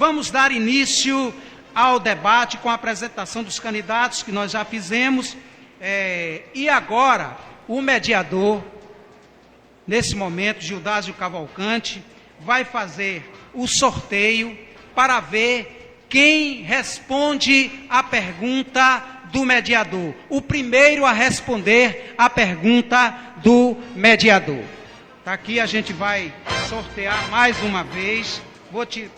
vamos dar início ao debate com a apresentação dos candidatos que nós já fizemos. E agora, o mediador, nesse momento, Gildásio Cavalcante, vai fazer o sorteio para ver quem responde a pergunta do mediador. O primeiro a responder a pergunta do mediador. Tá aqui, a gente vai sortear mais uma vez. Vou te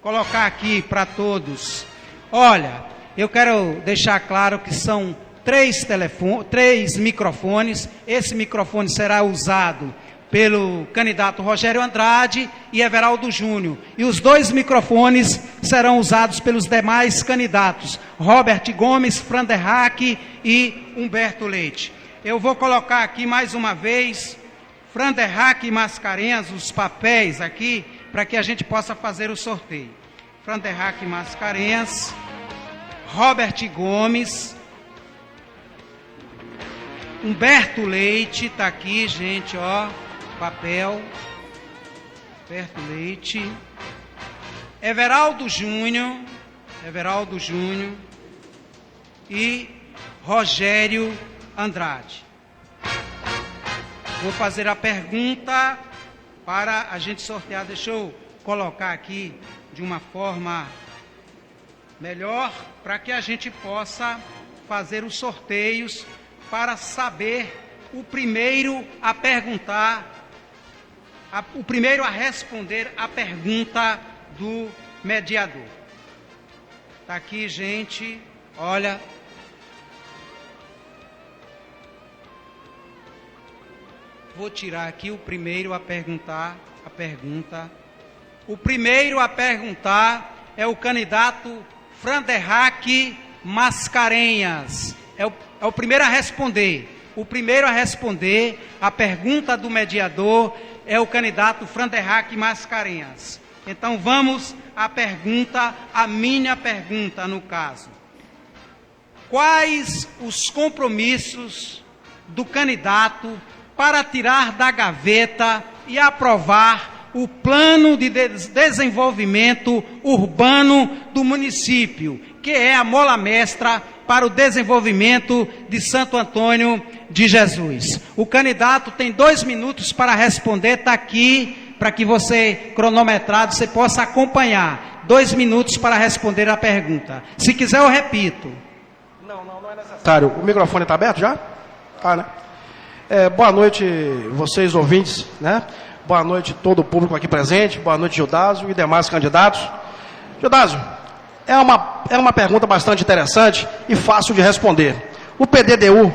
colocar aqui para todos. Olha, eu quero deixar claro que são três microfones. Esse microfone será usado pelo candidato Rogério Andrade e Everaldo Júnior. E os 2 microfones serão usados pelos demais candidatos, Robert Gomes, Franderhack e Humberto Leite. Eu vou colocar aqui mais uma vez, Franderhack e Mascarenhas, os papéis aqui, para que a gente possa fazer o sorteio. Franderhack e Mascarenhas, Robert Gomes, Humberto Leite, está aqui, gente, ó, papel, Humberto Leite, Everaldo Júnior e Rogério Andrade. Vou fazer a pergunta para a gente sortear. Deixa eu colocar aqui de uma forma melhor, para que a gente possa fazer os sorteios para saber o primeiro a perguntar, o primeiro a responder a pergunta do mediador. Está aqui, gente, olha. Vou tirar aqui o primeiro a perguntar a pergunta. O primeiro a perguntar é o candidato Franderhack Mascarenhas. É o primeiro a responder. O primeiro a responder a pergunta do mediador é o candidato Franderhack Mascarenhas. Então vamos à pergunta, a minha pergunta no caso. Quais os compromissos do candidato para tirar da gaveta e aprovar o plano de desenvolvimento urbano do município, que é a mola mestra para o desenvolvimento de Santo Antônio de Jesus? O candidato tem 2 minutos para responder, está aqui, para que você, cronometrado, você possa acompanhar. 2 minutos para responder a pergunta. Se quiser, eu repito. Não é necessário. O microfone está aberto já? Tá, né? Boa noite, vocês ouvintes, né? Boa noite todo o público aqui presente. Boa noite, Gildásio e demais candidatos. Gildásio, é uma pergunta bastante interessante e fácil de responder. O PDDU,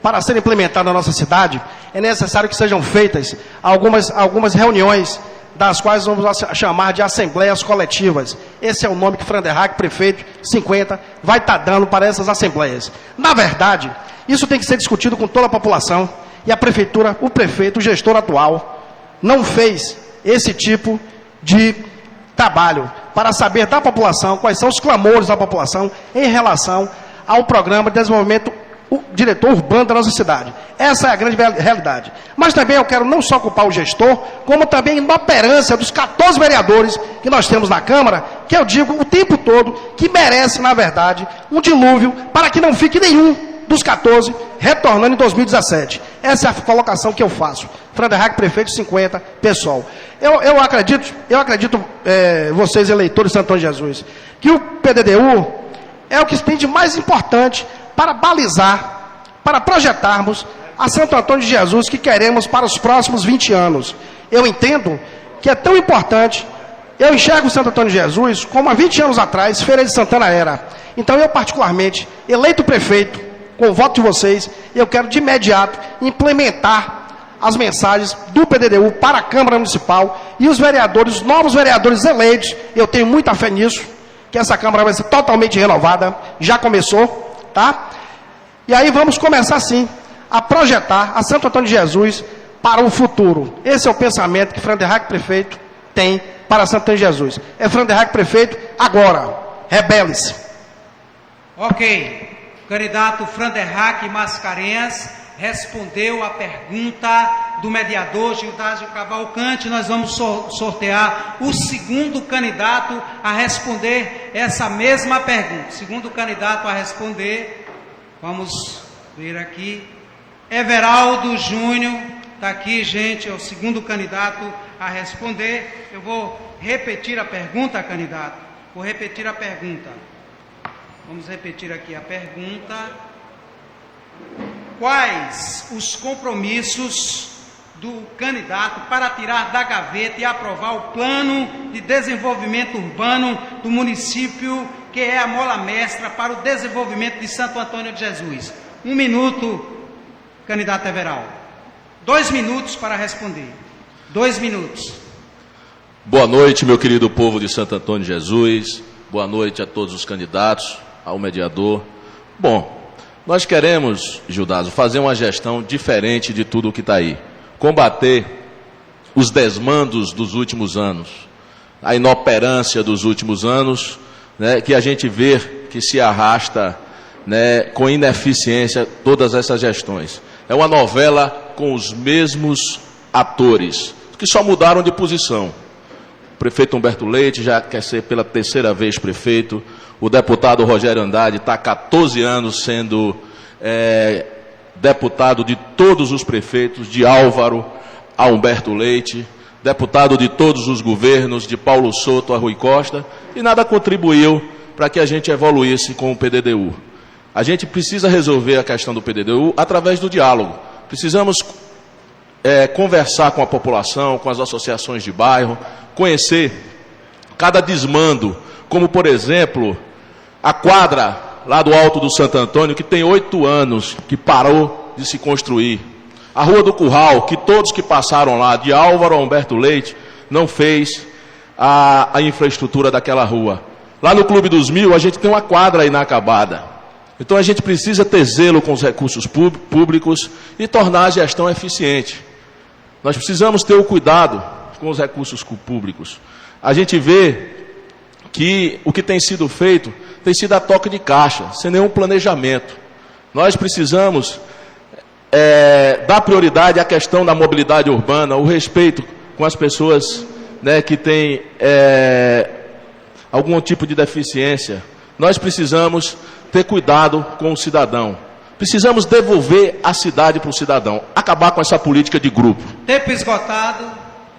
para ser implementado na nossa cidade, é necessário que sejam feitas algumas reuniões, das quais vamos chamar de assembleias coletivas. Esse é o nome que Franderhack, prefeito 50, vai estar dando para essas assembleias. Na verdade, isso tem que ser discutido com toda a população, e a prefeitura, o prefeito, o gestor atual, não fez esse tipo de trabalho para saber da população quais são os clamores da população em relação ao programa de desenvolvimento diretor urbano da nossa cidade. Essa é a grande realidade. Mas também eu quero não só culpar o gestor, como também a inoperância dos 14 vereadores que nós temos na Câmara, que eu digo o tempo todo que merece, na verdade, um dilúvio para que não fique nenhum dos 14 retornando em 2017. Essa é a colocação que eu faço. Franderhack, prefeito 50, pessoal. Eu acredito, vocês eleitores de Santo Antônio de Jesus, que o PDDU é o que tem de mais importante para balizar, para projetarmos a Santo Antônio de Jesus que queremos para os próximos 20 anos. Eu entendo que é tão importante, eu enxergo Santo Antônio de Jesus como há 20 anos atrás, Feira de Santana era. Então eu particularmente, eleito prefeito, com o voto de vocês, eu quero de imediato implementar as mensagens do PDDU para a Câmara Municipal e os vereadores, os novos vereadores eleitos, eu tenho muita fé nisso, que essa Câmara vai ser totalmente renovada, já começou, tá? E aí vamos começar sim a projetar a Santo Antônio de Jesus para o futuro. Esse é o pensamento que Franderhack prefeito tem para Santo Antônio de Jesus. É Franderhack prefeito agora. Rebele-se. Ok. O candidato Franderhack Mascarenhas respondeu a pergunta do mediador Gildásio Cavalcante, nós vamos sortear o segundo candidato a responder essa mesma pergunta. Segundo candidato a responder, vamos ver aqui, Everaldo Júnior, está aqui, gente, é o segundo candidato a responder. Eu vou repetir a pergunta, candidato. Vou repetir a pergunta. Vamos repetir aqui a pergunta. Quais os compromissos do candidato para tirar da gaveta e aprovar o plano de desenvolvimento urbano do município, que é a mola mestra para o desenvolvimento de Santo Antônio de Jesus? 1 minuto, candidato Everaldo. 2 minutos para responder. 2 minutos. Boa noite, meu querido povo de Santo Antônio de Jesus. Boa noite a todos os candidatos, ao mediador. Bom, nós queremos, Gildásio, fazer uma gestão diferente de tudo o que está aí. Combater os desmandos dos últimos anos, a inoperância dos últimos anos, né, que a gente vê que se arrasta, né, com ineficiência todas essas gestões. É uma novela com os mesmos atores, que só mudaram de posição. O prefeito Humberto Leite já quer ser pela 3ª vez prefeito. O deputado Rogério Andrade está há 14 anos sendo deputado de todos os prefeitos, de Álvaro a Humberto Leite, deputado de todos os governos, de Paulo Souto a Rui Costa, e nada contribuiu para que a gente evoluísse com o PDDU. A gente precisa resolver a questão do PDDU através do diálogo. Precisamos conversar com a população, com as associações de bairro, conhecer cada desmando, como, por exemplo, a quadra lá do Alto do Santo Antônio, que tem 8 anos, que parou de se construir. A Rua do Curral, que todos que passaram lá, de Álvaro a Humberto Leite, não fez a infraestrutura daquela rua. Lá no Clube dos Mil, a gente tem uma quadra inacabada. Então a gente precisa ter zelo com os recursos públicos e tornar a gestão eficiente. Nós precisamos ter o cuidado com os recursos públicos. A gente vê que o que tem sido feito tem sido a toque de caixa, sem nenhum planejamento. Nós precisamos dar prioridade à questão da mobilidade urbana, o respeito com as pessoas, né, que têm algum tipo de deficiência. Nós precisamos ter cuidado com o cidadão. Precisamos devolver a cidade para o cidadão. Acabar com essa política de grupo. Tempo esgotado,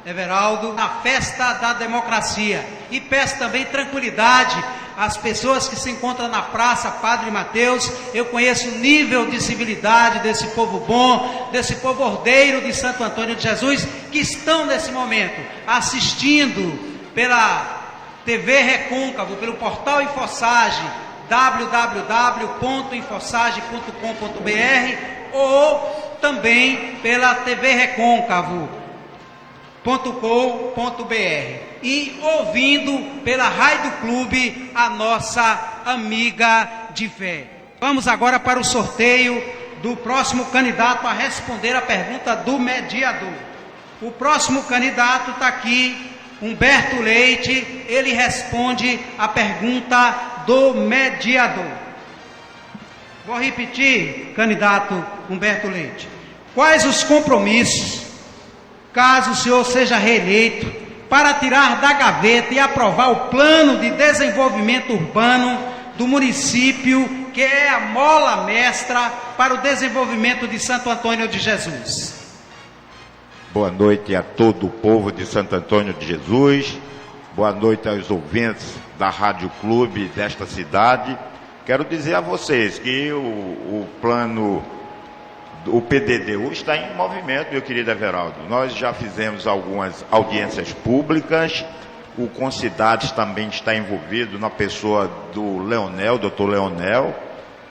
Everaldo, na festa da democracia. E peço também tranquilidade às pessoas que se encontram na Praça Padre Mateus. Eu conheço o nível de civilidade desse povo bom, desse povo ordeiro de Santo Antônio de Jesus, que estão nesse momento assistindo pela TV Recôncavo, pelo portal Infosage, www.infosage.com.br, ou também pela TV Recôncavo.com.br e ouvindo pela Rádio Clube, a nossa amiga de fé. Vamos agora para o sorteio do próximo candidato a responder a pergunta do mediador. O próximo candidato está aqui, Humberto Leite. Ele responde a pergunta do mediador. Vou repetir, candidato Humberto Leite. Quais os compromissos, caso o senhor seja reeleito, para tirar da gaveta e aprovar o plano de desenvolvimento urbano do município, que é a mola mestra para o desenvolvimento de Santo Antônio de Jesus? Boa noite a todo o povo de Santo Antônio de Jesus. Boa noite aos ouvintes da Rádio Clube desta cidade. Quero dizer a vocês que o plano, o PDDU está em movimento, meu querido Everaldo. Nós já fizemos algumas audiências públicas. O Concidades também está envolvido na pessoa do Leonel, doutor Leonel.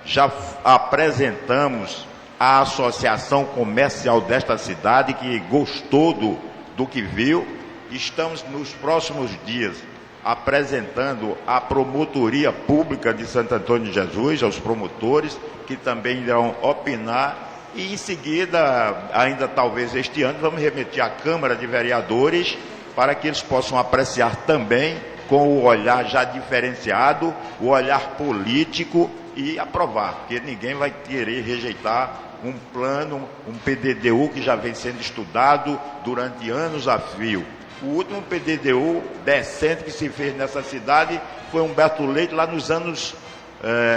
Já apresentamos a Associação Comercial desta cidade, que gostou do que viu. Estamos nos próximos dias apresentando a Promotoria Pública de Santo Antônio de Jesus, aos promotores, que também irão opinar, e em seguida, ainda talvez este ano, vamos remeter à Câmara de Vereadores, para que eles possam apreciar também, com o olhar já diferenciado, o olhar político, e aprovar, porque ninguém vai querer rejeitar um plano, um PDDU que já vem sendo estudado durante anos a fio. O último PDDU decente que se fez nessa cidade foi Humberto Leite, lá nos anos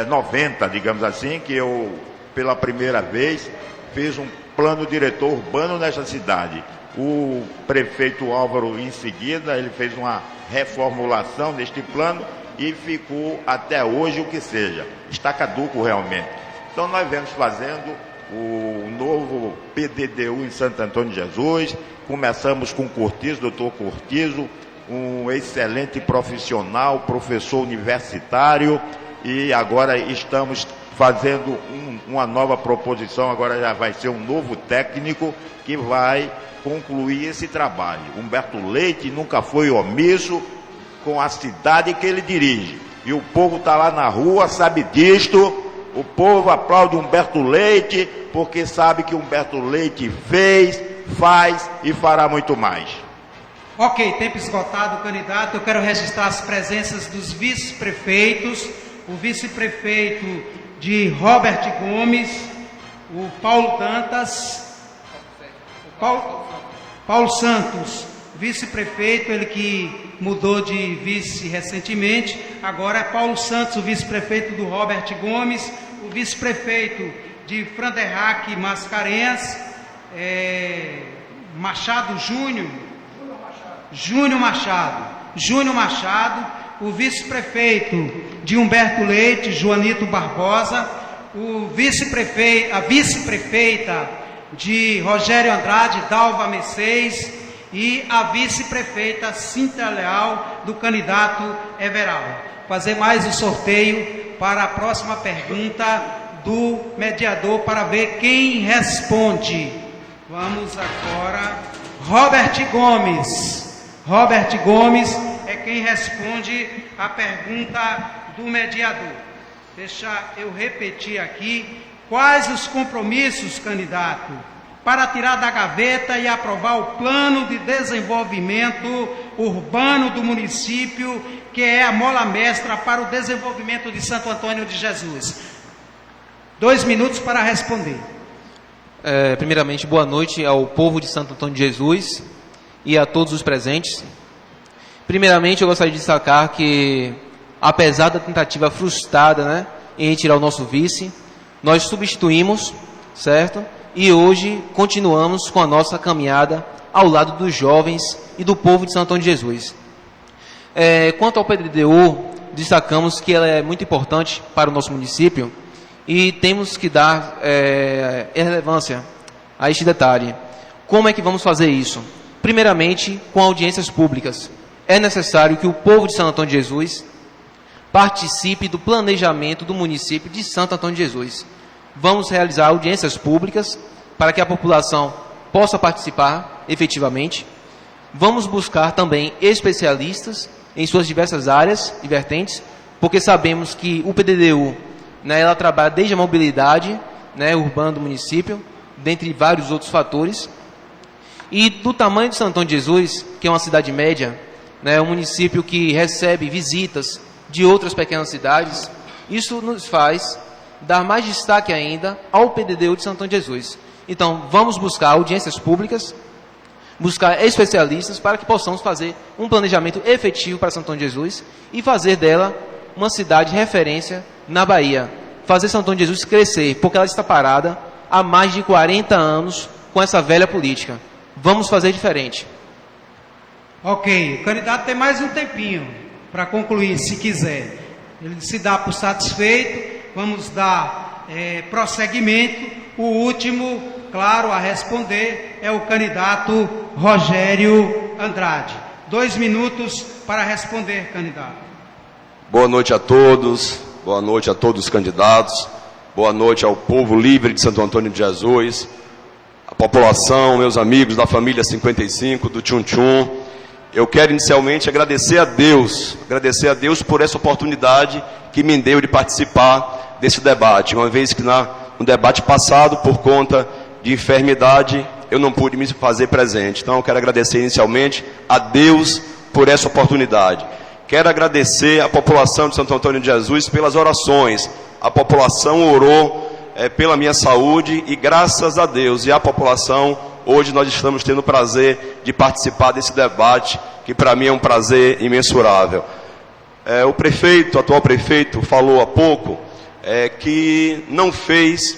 90, digamos assim, que eu, pela primeira vez, fiz um plano diretor urbano nessa cidade. O prefeito Álvaro, em seguida, ele fez uma reformulação deste plano e ficou até hoje o que seja. Está caduco realmente. Então nós vemos fazendo o novo PDDU em Santo Antônio de Jesus. Começamos com Cortizo, doutor Cortizo, um excelente profissional, professor universitário, e agora estamos fazendo uma nova proposição, agora já vai ser um novo técnico que vai concluir esse trabalho. Humberto Leite nunca foi omisso com a cidade que ele dirige. E o povo está lá na rua, sabe disto. O povo aplaude Humberto Leite, porque sabe que Humberto Leite fez, faz e fará muito mais. Ok, tempo esgotado, candidato. Eu quero registrar as presenças dos vice-prefeitos. O vice-prefeito de Robert Gomes, o Paulo Dantas, Paulo Santos, vice-prefeito, ele que mudou de vice recentemente, agora é Paulo Santos, o vice-prefeito do Robert Gomes, o vice-prefeito de Franderraque Mascarenhas, Júnior Machado, o vice-prefeito de Humberto Leite, Joanito Barbosa, a vice-prefeita de Rogério Andrade, Dalva Mercedes, e a vice-prefeita Cíntia Leal, do candidato Everaldo. Fazer mais o sorteio para a próxima pergunta do mediador, para ver quem responde. Vamos agora, Robert Gomes é quem responde a pergunta do mediador. Deixa eu repetir aqui. Quais os compromissos, candidato, para tirar da gaveta e aprovar o plano de desenvolvimento urbano do município, que é a mola mestra para o desenvolvimento de Santo Antônio de Jesus? 2 minutos para responder. Primeiramente, boa noite ao povo de Santo Antônio de Jesus e a todos os presentes. Primeiramente, eu gostaria de destacar que, apesar da tentativa frustrada, em retirar o nosso vice, nós substituímos, certo? E hoje continuamos com a nossa caminhada ao lado dos jovens e do povo de Santo Antônio de Jesus. Quanto ao PDDU, destacamos que ela é muito importante para o nosso município e temos que dar relevância a este detalhe. Como é que vamos fazer isso? Primeiramente, com audiências públicas. É necessário que o povo de Santo Antônio de Jesus participe do planejamento do município de Santo Antônio de Jesus. Vamos realizar audiências públicas para que a população possa participar efetivamente. Vamos buscar também especialistas em suas diversas áreas e vertentes, porque sabemos que o PDDU, ela trabalha desde a mobilidade urbana do município, dentre vários outros fatores. E do tamanho de Santo Antônio de Jesus, que é uma cidade média, um município que recebe visitas de outras pequenas cidades, isso nos faz dar mais destaque ainda ao PDDU de Santo Antônio de Jesus. Então, vamos buscar audiências públicas, buscar especialistas para que possamos fazer um planejamento efetivo para Santo Antônio de Jesus e fazer dela uma cidade de referência na Bahia. Fazer Santo Antônio de Jesus crescer, porque ela está parada há mais de 40 anos com essa velha política. Vamos fazer diferente. Ok, o candidato tem mais um tempinho para concluir, se quiser. Ele se dá por satisfeito, vamos dar prosseguimento. O último, claro, a responder é o candidato Rogério Andrade. 2 minutos para responder, candidato. Boa noite a todos os candidatos, boa noite ao povo livre de Santo Antônio de Jesus, a população, meus amigos da família 55, do Tchum Tchum. Eu quero inicialmente agradecer a Deus por essa oportunidade que me deu de participar desse debate, uma vez que no debate passado, por conta de enfermidade, eu não pude me fazer presente. Então eu quero agradecer inicialmente a Deus por essa oportunidade. Quero agradecer a população de Santo Antônio de Jesus pelas orações. A população orou pela minha saúde e graças a Deus e à população, hoje nós estamos tendo o prazer de participar desse debate, que para mim é um prazer imensurável. O atual prefeito, falou há pouco que não fez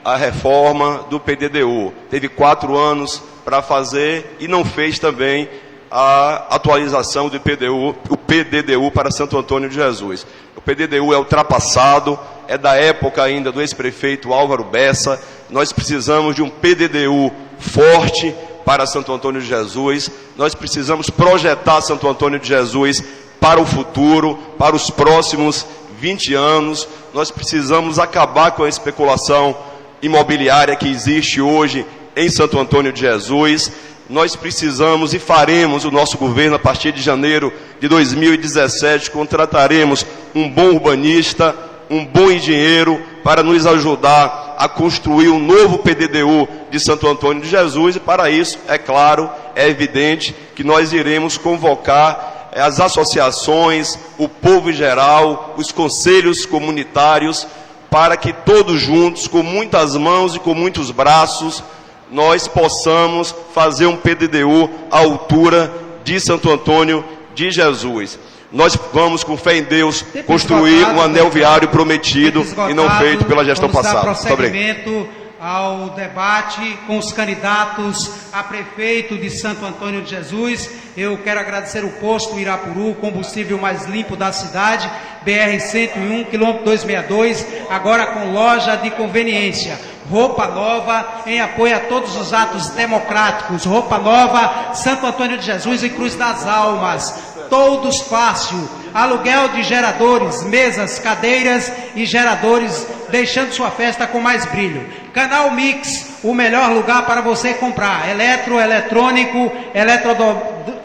a reforma do PDDU. Teve 4 anos para fazer e não fez também a atualização do PDDU para Santo Antônio de Jesus. O PDDU é ultrapassado, é da época ainda do ex-prefeito Álvaro Bessa. Nós precisamos de um PDDU forte para Santo Antônio de Jesus. Nós precisamos projetar Santo Antônio de Jesus para o futuro, para os próximos 20 anos. Nós precisamos acabar com a especulação imobiliária que existe hoje em Santo Antônio de Jesus. Nós precisamos e faremos o nosso governo, a partir de janeiro de 2017, contrataremos um bom urbanista, um bom engenheiro, para nos ajudar a construir um novo PDDU de Santo Antônio de Jesus, e para isso, é claro, é evidente que nós iremos convocar as associações, o povo em geral, os conselhos comunitários, para que todos juntos, com muitas mãos e com muitos braços, nós possamos fazer um PDDU à altura de Santo Antônio de Jesus. Nós vamos, com fé em Deus, construir um anel viário prometido e não feito pela gestão passada. Muito obrigado. Ao debate com os candidatos a prefeito de Santo Antônio de Jesus. Eu quero agradecer o posto Irapuru, o combustível mais limpo da cidade, BR-101, quilômetro 262, agora com loja de conveniência. Roupa Nova, em apoio a todos os atos democráticos. Roupa Nova, Santo Antônio de Jesus e Cruz das Almas. Todos fácil. Aluguel de geradores, mesas, cadeiras e geradores, deixando sua festa com mais brilho. Canal Mix, o melhor lugar para você comprar eletrônico,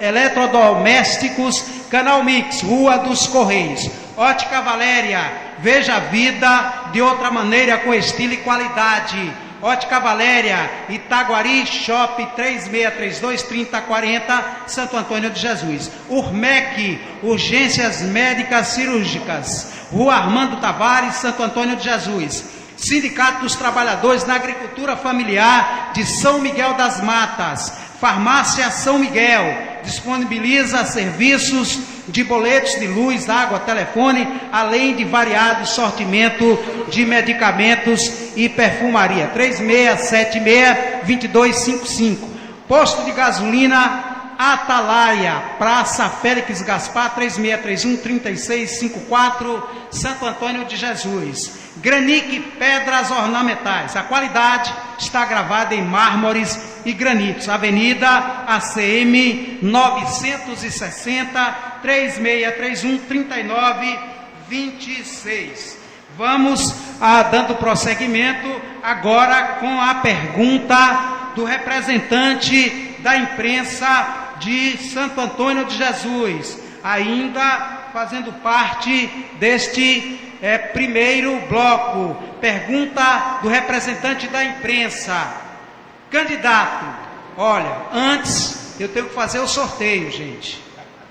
eletrodomésticos. Canal Mix, Rua dos Correios. Ótica Valéria, veja a vida de outra maneira, com estilo e qualidade. Ótica Valéria, Itaguari, Shop 3632-3040, Santo Antônio de Jesus. Urmec, Urgências Médicas Cirúrgicas, Rua Armando Tavares, Santo Antônio de Jesus. Sindicato dos Trabalhadores na Agricultura Familiar de São Miguel das Matas. Farmácia São Miguel, disponibiliza serviços de boletos de luz, água, telefone, além de variado sortimento de medicamentos e perfumaria. 3676-2255. Posto de gasolina Atalaia, Praça Félix Gaspar, 3631-3654, Santo Antônio de Jesus. Granique Pedras Ornamentais, a qualidade está gravada em mármores e granitos. Avenida ACM 960, 3631-3926. Vamos dando prosseguimento agora com a pergunta do representante da imprensa de Santo Antônio de Jesus, ainda fazendo parte deste primeiro bloco. Pergunta do representante da imprensa. Candidato, olha, antes eu tenho que fazer o sorteio, gente.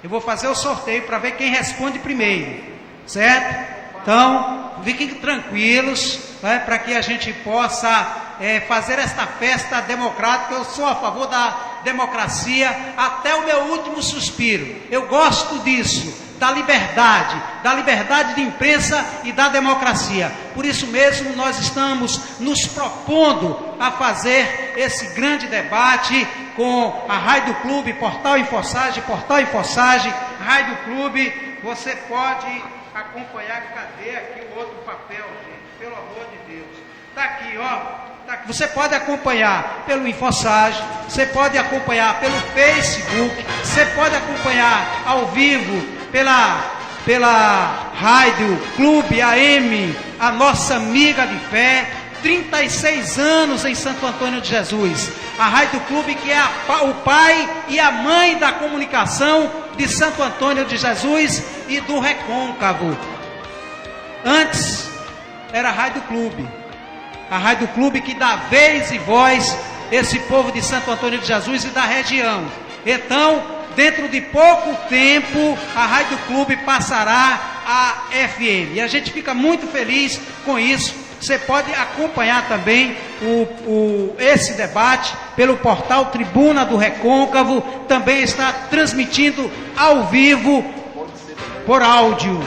Eu vou fazer o sorteio para ver quem responde primeiro, certo? Então, fiquem tranquilos, né, para que a gente possa fazer esta festa democrática. Eu sou a favor da democracia até o meu último suspiro. Eu gosto disso, da liberdade de imprensa e da democracia. Por isso mesmo, nós estamos nos propondo a fazer esse grande debate com a Rádio Clube, Portal em Forçagem, Rádio Clube. Você pode acompanhar. Cadê aqui o outro papel, gente? Pelo amor de Deus. Está aqui, ó. Tá aqui. Você pode acompanhar pelo Infosage, você pode acompanhar pelo Facebook, você pode acompanhar ao vivo pela Rádio Clube AM, a nossa amiga de fé. 36 anos em Santo Antônio de Jesus. A Rádio Clube, que é o pai e a mãe da comunicação de Santo Antônio de Jesus e do Recôncavo. Antes era a Rádio Clube. A Rádio Clube que dá vez e voz a esse povo de Santo Antônio de Jesus e da região. Então, dentro de pouco tempo, a Rádio Clube passará a FM. E a gente fica muito feliz com isso, Você pode acompanhar também esse debate pelo portal Tribuna do Recôncavo, também está transmitindo ao vivo por áudio,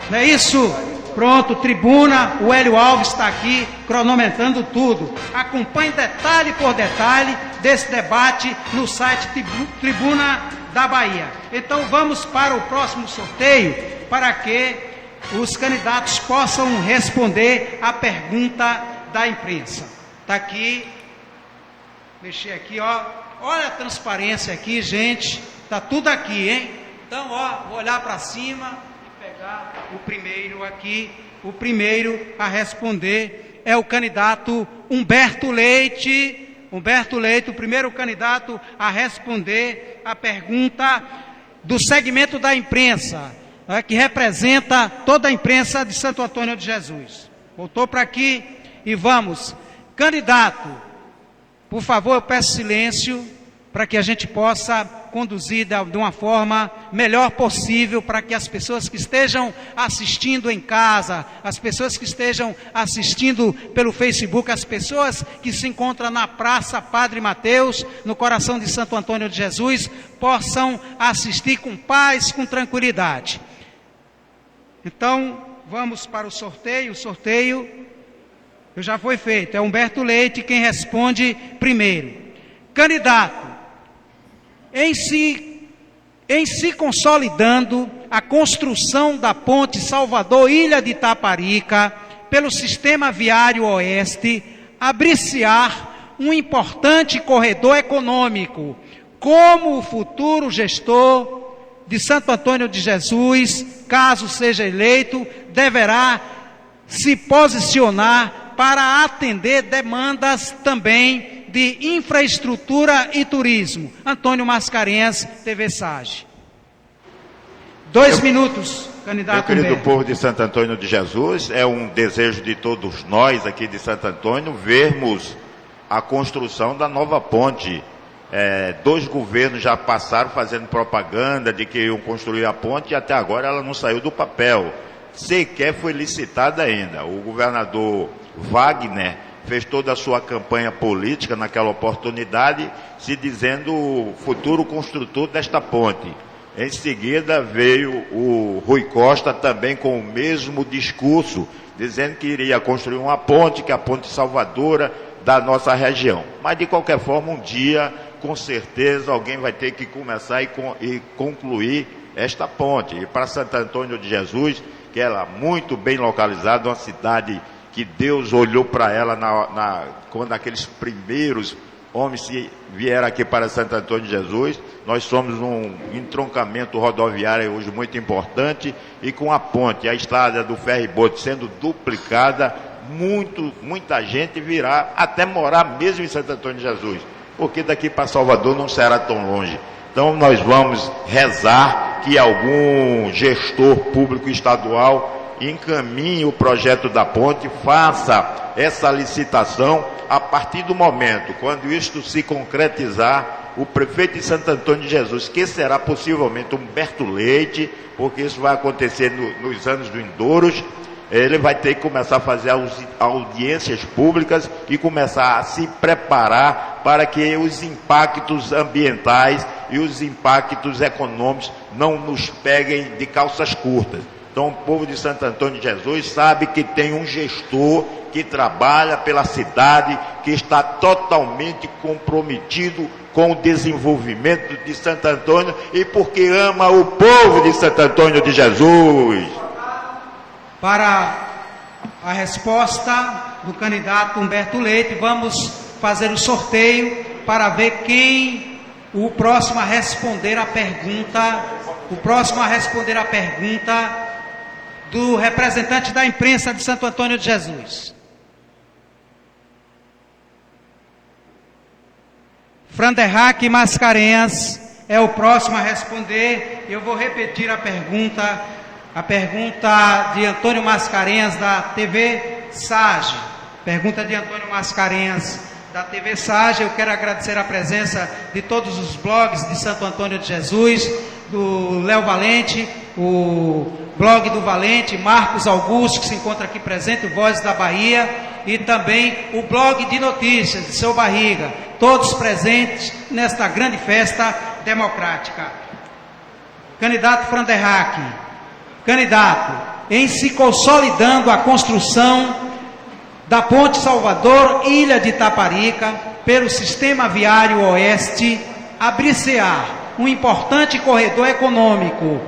não é isso? Pronto, Tribuna, o Hélio Alves está aqui cronometrando tudo. Acompanhe detalhe por detalhe desse debate no site Tribuna da Bahia. Então vamos para o próximo sorteio, para que os candidatos possam responder a pergunta da imprensa. Está aqui, mexer aqui, ó. Olha a transparência aqui, gente. Está tudo aqui, hein? Então, ó, vou olhar para cima e pegar o primeiro aqui. O primeiro a responder é o candidato Humberto Leite. Humberto Leite, o primeiro candidato a responder a pergunta do segmento da imprensa, que representa toda a imprensa de Santo Antônio de Jesus. Voltou para aqui e vamos. Candidato, por favor, eu peço silêncio para que a gente possa conduzir de uma forma melhor possível, para que as pessoas que estejam assistindo em casa, as pessoas que estejam assistindo pelo Facebook, as pessoas que se encontram na Praça Padre Mateus, no coração de Santo Antônio de Jesus, possam assistir com paz, com tranquilidade. Então, vamos para o sorteio. O sorteio já foi feito. É Humberto Leite quem responde primeiro. Candidato, em se consolidando a construção da ponte Salvador-Ilha de Itaparica pelo sistema viário oeste, abrir-se-á um importante corredor econômico. Como o futuro gestor de Santo Antônio de Jesus, caso seja eleito, deverá se posicionar para atender demandas também de infraestrutura e turismo. Antônio Mascarenhas, TV Sage. 2 minutos, candidato Meu querido Humberto. povo de Santo Antônio de Jesus, é um desejo de todos nós aqui de Santo Antônio vermos a construção da nova ponte. 2 governos já passaram fazendo propaganda de que iam construir a ponte e até agora ela não saiu do papel. Sequer foi licitada ainda. O governador Wagner fez toda a sua campanha política naquela oportunidade, se dizendo o futuro construtor desta ponte. Em seguida veio o Rui Costa também com o mesmo discurso, dizendo que iria construir uma ponte, que é a ponte salvadora da nossa região. Mas de qualquer forma, um dia, com certeza, alguém vai ter que começar e concluir esta ponte. E para Santo Antônio de Jesus, que ela é muito bem localizada, uma cidade que Deus olhou para ela quando aqueles primeiros homens vieram aqui para Santo Antônio de Jesus. Nós somos um entroncamento rodoviário hoje muito importante, e com a ponte, a estrada do ferry-boat sendo duplicada, muita gente virá até morar mesmo em Santo Antônio de Jesus, porque daqui para Salvador não será tão longe. Então nós vamos rezar que algum gestor público estadual encaminhe o projeto da ponte, faça essa licitação. A partir do momento, quando isto se concretizar, o prefeito de Santo Antônio de Jesus, que será possivelmente Humberto Leite, porque isso vai acontecer nos anos vindouros, ele vai ter que começar a fazer audiências públicas e começar a se preparar para que os impactos ambientais e os impactos econômicos não nos peguem de calças curtas. Então o povo de Santo Antônio de Jesus sabe que tem um gestor que trabalha pela cidade, que está totalmente comprometido com o desenvolvimento de Santo Antônio e porque ama o povo de Santo Antônio de Jesus. Para a resposta do candidato Humberto Leite, vamos fazer o sorteio para ver quem o próximo a responder a pergunta, do representante da imprensa de Santo Antônio de Jesus. Franderraque Mascarenhas é o próximo a responder. Eu vou repetir a pergunta de Antônio Mascarenhas, da TV Sage. Pergunta de Antônio Mascarenhas, da TV Sage. Eu quero agradecer a presença de todos os blogs de Santo Antônio de Jesus, do Léo Valente, o Blog do Valente, Marcos Augusto, que se encontra aqui presente, o Voz da Bahia, e também o Blog de Notícias de Seu Barriga, todos presentes nesta grande festa democrática. Candidato Franderrack, candidato, em se consolidando a construção da Ponte Salvador, Ilha de Itaparica, pelo Sistema Viário Oeste, abrir-se-á um importante corredor econômico.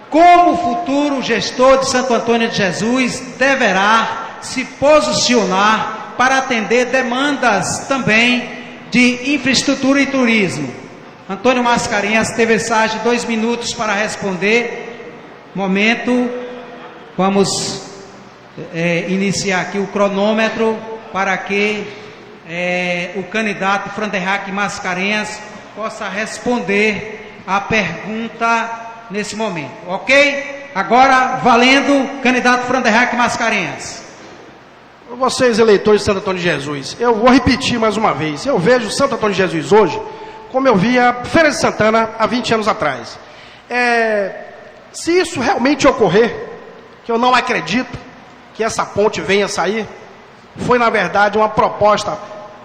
Como o futuro gestor de Santo Antônio de Jesus deverá se posicionar para atender demandas também de infraestrutura e turismo? Antônio Mascarenhas, TV Sage, 2 minutos para responder. Momento, vamos iniciar aqui o cronômetro para que o candidato Franderrack Mascarenhas possa responder a pergunta nesse momento, ok? Agora, valendo, candidato Franderrack Mascarenhas. Vocês, eleitores de Santo Antônio de Jesus, eu vou repetir mais uma vez. Eu vejo Santo Antônio de Jesus hoje como eu via Feira de Santana há 20 anos atrás. Se isso realmente ocorrer, que eu não acredito que essa ponte venha sair, foi na verdade uma proposta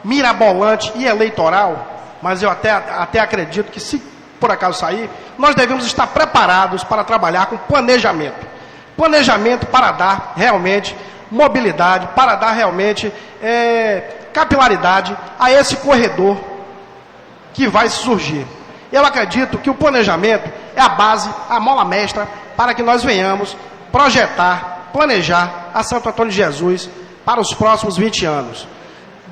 mirabolante e eleitoral, mas eu até acredito que, se por acaso sair, nós devemos estar preparados para trabalhar com planejamento. Planejamento para dar realmente mobilidade, para dar realmente capilaridade a esse corredor que vai surgir. Eu acredito que o planejamento é a base, a mola mestra, para que nós venhamos projetar, planejar a Santo Antônio de Jesus para os próximos 20 anos.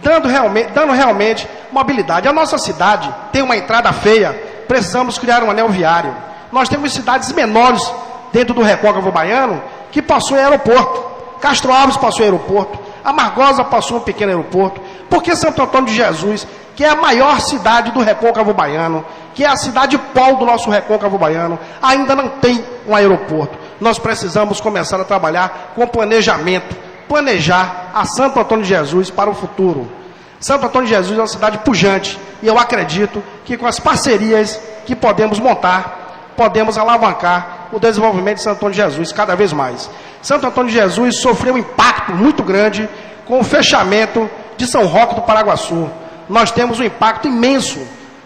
Dando realmente mobilidade. A nossa cidade tem uma entrada feia, precisamos criar um anel viário. Nós temos cidades menores dentro do recôncavo baiano que possuem aeroporto. Castro Alves possui aeroporto, Amargosa possui um pequeno aeroporto. Por que Santo Antônio de Jesus, que é a maior cidade do recôncavo baiano, que é a cidade polo do nosso recôncavo baiano, ainda não tem um aeroporto? Nós precisamos começar a trabalhar com planejamento, planejar a Santo Antônio de Jesus para o futuro. Santo Antônio de Jesus é uma cidade pujante, e eu acredito que com as parcerias que podemos montar, podemos alavancar o desenvolvimento de Santo Antônio de Jesus cada vez mais. Santo Antônio de Jesus sofreu um impacto muito grande com o fechamento de São Roque do Paraguaçu. Nós temos um impacto imenso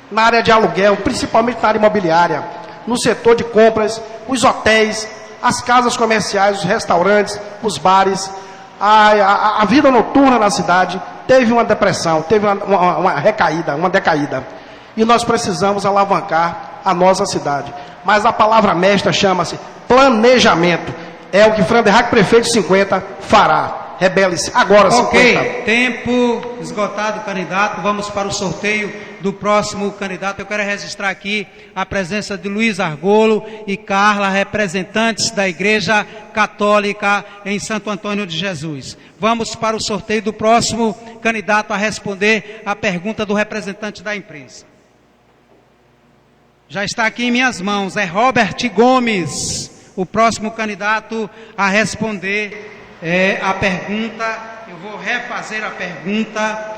na área de aluguel, principalmente na área imobiliária, no setor de compras, os hotéis, as casas comerciais, os restaurantes, os bares. A vida noturna na cidade teve uma depressão, teve uma decaída. E nós precisamos alavancar a nossa cidade. Mas a palavra mestra chama-se planejamento. É o que Franderrack, prefeito 50, fará. Rebele-se agora, 50. Ok, tempo esgotado, candidato. Vamos para o sorteio do próximo candidato. Eu quero registrar aqui a presença de Luiz Argolo e Carla, representantes da Igreja Católica em Santo Antônio de Jesus. Vamos para o sorteio do próximo candidato a responder a pergunta do representante da imprensa. Já está aqui em minhas mãos, é Robert Gomes, o próximo candidato a responder a pergunta. Eu vou refazer a pergunta.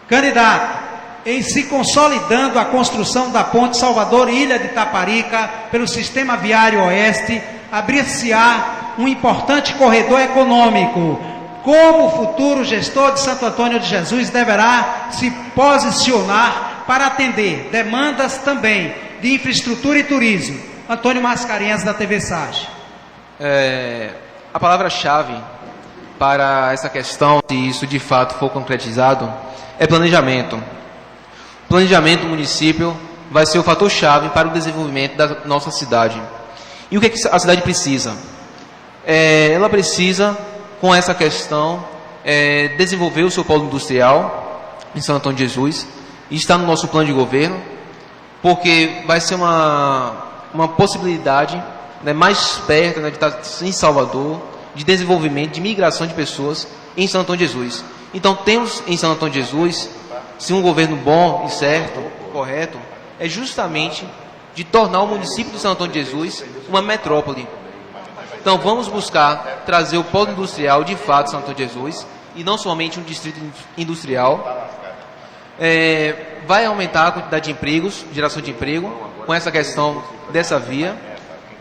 Candidato, em se consolidando a construção da Ponte Salvador, Ilha de Itaparica, pelo Sistema Viário Oeste, abrir-se-á um importante corredor econômico. Como o futuro gestor de Santo Antônio de Jesus deverá se posicionar para atender demandas também de infraestrutura e turismo? Antônio Mascarenhas, da TV Sage. A palavra-chave para essa questão, se isso de fato for concretizado, é planejamento. Planejamento do município vai ser o fator-chave para o desenvolvimento da nossa cidade. E o que a cidade precisa? Ela precisa, com essa questão, desenvolver o seu polo industrial em Santo Antônio de Jesus, e está no nosso plano de governo, porque vai ser uma possibilidade, né, mais perto, né, de estar em Salvador, de desenvolvimento, de migração de pessoas em Santo Antônio de Jesus. Então temos em Santo Antônio de Jesus, se um governo bom e certo, correto, é justamente de tornar o município de Santo Antônio de Jesus uma metrópole. Então vamos buscar trazer o polo industrial de fato de Santo Antônio de Jesus, e não somente um distrito industrial. Vai aumentar a quantidade de empregos, geração de emprego, com essa questão dessa via,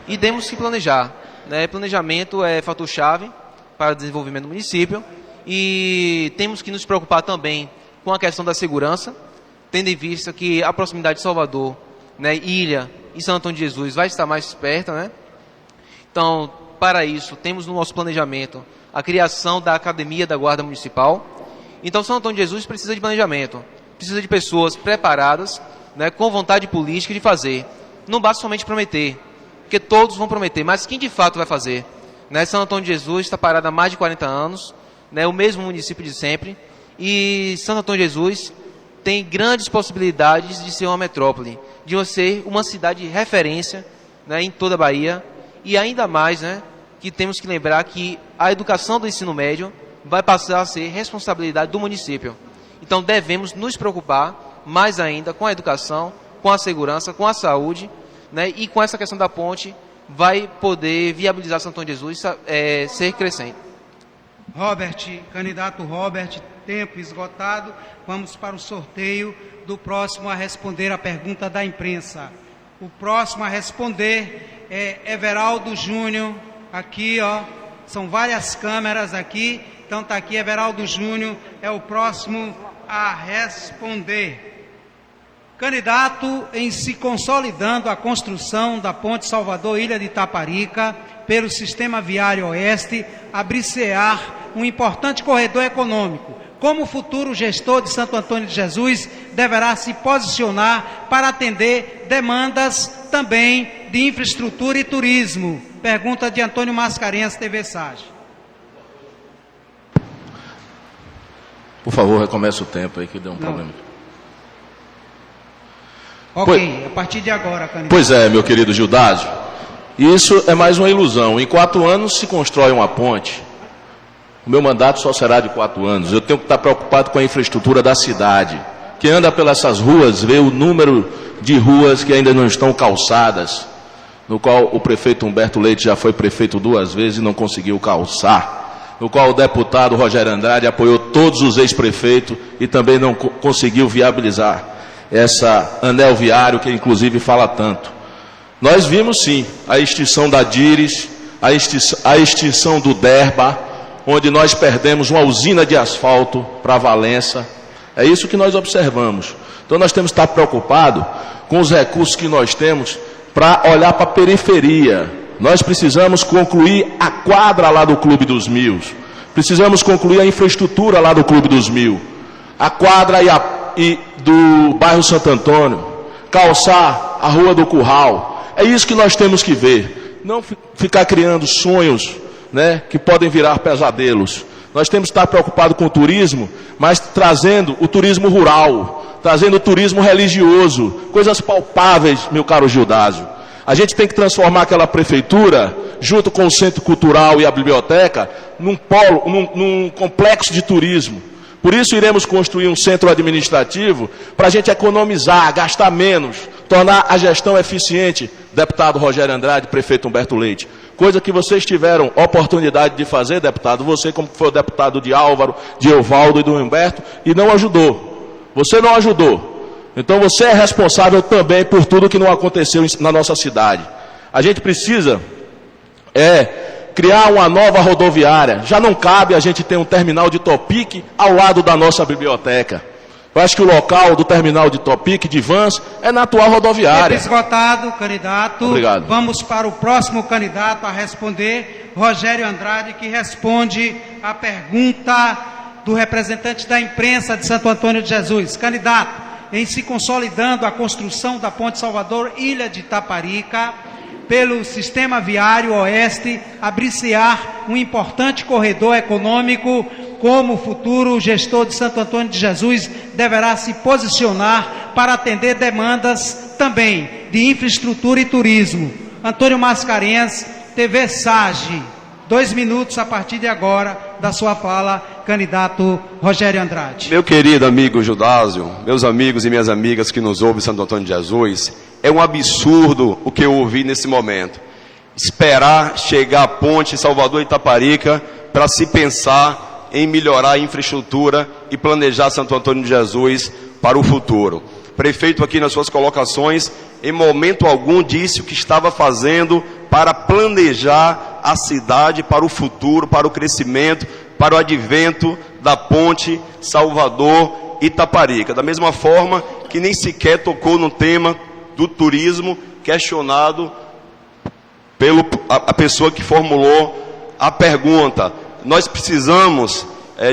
e temos que planejar. né, planejamento é fator-chave para o desenvolvimento do município e temos que nos preocupar também com a questão da segurança, tendo em vista que a proximidade de Salvador, né, Ilha e Santo Antônio de Jesus vai estar mais perto, né? Então, para isso, temos no nosso planejamento a criação da Academia da Guarda Municipal. Então, Santo Antônio de Jesus precisa de planejamento, precisa de pessoas preparadas, né, com vontade política de fazer. Não basta somente prometer, porque todos vão prometer, mas quem de fato vai fazer? Né, Santo Antônio de Jesus está parado há mais de 40 anos, né, o mesmo município de sempre, e Santo Antônio de Jesus tem grandes possibilidades de ser uma metrópole, de ser uma cidade de referência, né, em toda a Bahia, e ainda mais, né, que temos que lembrar que a educação do ensino médio vai passar a ser responsabilidade do município. Então devemos nos preocupar mais ainda com a educação, com a segurança, com a saúde, né, e com essa questão da ponte vai poder viabilizar Santo Antônio de Jesus ser crescente. Robert, candidato Robert, tempo esgotado, vamos para o sorteio do próximo a responder a pergunta da imprensa. O próximo a responder é Everaldo Júnior, aqui, ó, são várias câmeras aqui, então está aqui Everaldo Júnior, é o próximo a responder. Candidato, em se consolidando a construção da ponte Salvador-Ilha de Itaparica pelo Sistema Viário Oeste, abrir-se-á um importante corredor econômico. Como o futuro gestor de Santo Antônio de Jesus deverá se posicionar para atender demandas também de infraestrutura e turismo? Pergunta de Antônio Mascarenhas, TV Sage. Por favor, recomece o tempo aí que deu um problema. Ok, a partir de agora, candidato. Pois é, meu querido Gildásio, isso é mais uma ilusão. Em 4 anos se constrói uma ponte. O meu mandato só será de 4 anos. Eu tenho que estar preocupado com a infraestrutura da cidade. Quem anda pelas essas ruas vê o número de ruas que ainda não estão calçadas, no qual o prefeito Humberto Leite já foi prefeito 2 vezes e não conseguiu calçar, no qual o deputado Rogério Andrade apoiou todos os ex-prefeitos e também não conseguiu viabilizar essa anel viário que inclusive fala tanto. Nós vimos sim a extinção da Dires, a extinção do Derba, onde nós perdemos uma usina de asfalto para Valença. É isso que nós observamos. Então nós temos que estar preocupados com os recursos que nós temos para olhar para a periferia. Nós precisamos concluir a quadra lá do Clube dos Mil. Precisamos concluir a infraestrutura lá do Clube dos Mil. A quadra e do bairro Santo Antônio. Calçar a Rua do Curral. É isso que nós temos que ver. Não ficar criando sonhos, né, que podem virar pesadelos. Nós temos que estar preocupados com o turismo, mas trazendo o turismo rural, trazendo o turismo religioso, coisas palpáveis, meu caro Gildásio. A gente tem que transformar aquela prefeitura, junto com o centro cultural e a biblioteca, num complexo de turismo. Por isso iremos construir um centro administrativo para a gente economizar, gastar menos, tornar a gestão eficiente. Deputado Rogério Andrade, prefeito Humberto Leite. Coisa que vocês tiveram oportunidade de fazer, deputado, você como foi o deputado de Álvaro, de Evaldo e do Humberto, e não ajudou. Você não ajudou. Então você é responsável também por tudo que não aconteceu na nossa cidade. A gente precisa criar uma nova rodoviária. Já não cabe a gente ter um terminal de Topic ao lado da nossa biblioteca. Eu acho que o local do terminal de Topic, de vans, é na atual rodoviária. Tempo esgotado, candidato. Obrigado. Vamos para o próximo candidato a responder, Rogério Andrade, que responde a pergunta do representante da imprensa de Santo Antônio de Jesus. Candidato, em se consolidando a construção da ponte Salvador-Ilha de Itaparica, pelo Sistema Viário Oeste, abrir-se-á um importante corredor econômico. Como o futuro gestor de Santo Antônio de Jesus deverá se posicionar para atender demandas também de infraestrutura e turismo? Antônio Mascarenhas, TV Sage. 2 minutos a partir de agora da sua fala, candidato Rogério Andrade. Meu querido amigo Gildásio, meus amigos e minhas amigas que nos ouvem em Santo Antônio de Jesus, é um absurdo o que eu ouvi nesse momento. Esperar chegar a ponte Salvador-Itaparica para se pensar em melhorar a infraestrutura e planejar Santo Antônio de Jesus para o futuro. Prefeito aqui nas suas colocações, em momento algum disse o que estava fazendo para planejar a cidade para o futuro, para o crescimento, para o advento da ponte Salvador-Itaparica. Da mesma forma que nem sequer tocou no tema do turismo, questionado a pessoa que formulou a pergunta. Nós precisamos,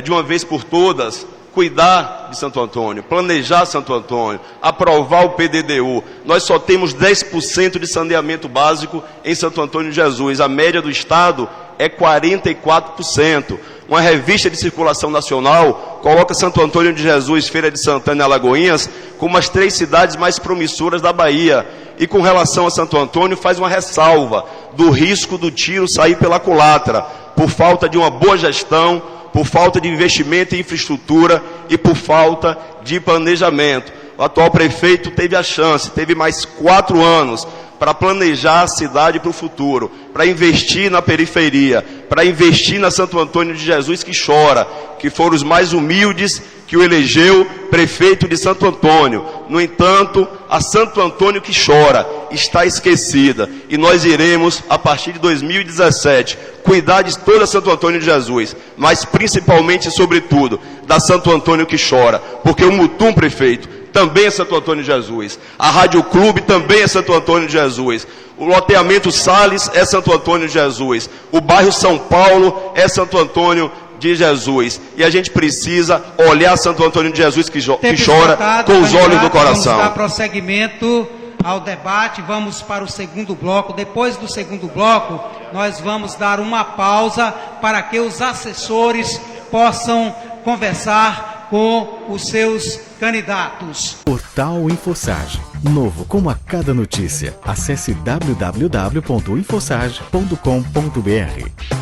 de uma vez por todas, cuidar de Santo Antônio, planejar Santo Antônio, aprovar o PDDU. Nós só temos 10% de saneamento básico em Santo Antônio de Jesus. A média do estado é 44%. Uma revista de circulação nacional coloca Santo Antônio de Jesus, Feira de Santana e Alagoinhas como as 3 cidades mais promissoras da Bahia. E com relação a Santo Antônio faz uma ressalva do risco do tiro sair pela culatra, por falta de uma boa gestão, por falta de investimento em infraestrutura e por falta de planejamento. O atual prefeito teve a chance, teve mais 4 anos para planejar a cidade para o futuro, para investir na periferia, para investir na Santo Antônio de Jesus que chora, que foram os mais humildes que o elegeu prefeito de Santo Antônio. No entanto, a Santo Antônio que chora está esquecida, e nós iremos, a partir de 2017, cuidar de toda Santo Antônio de Jesus, mas principalmente e sobretudo da Santo Antônio que chora, porque o Mutum, prefeito, também é Santo Antônio de Jesus, a Rádio Clube também é Santo Antônio de Jesus, o loteamento Salles é Santo Antônio de Jesus, o bairro São Paulo é Santo Antônio de Jesus, e a gente precisa olhar Santo Antônio de Jesus que chora com os olhos do coração. Vamos dar prosseguimento ao debate, vamos para o segundo bloco. Depois do segundo bloco, nós vamos dar uma pausa para que os assessores possam conversar com os seus candidatos. Portal InfoSage. Novo como a cada notícia. Acesse www.infosage.com.br.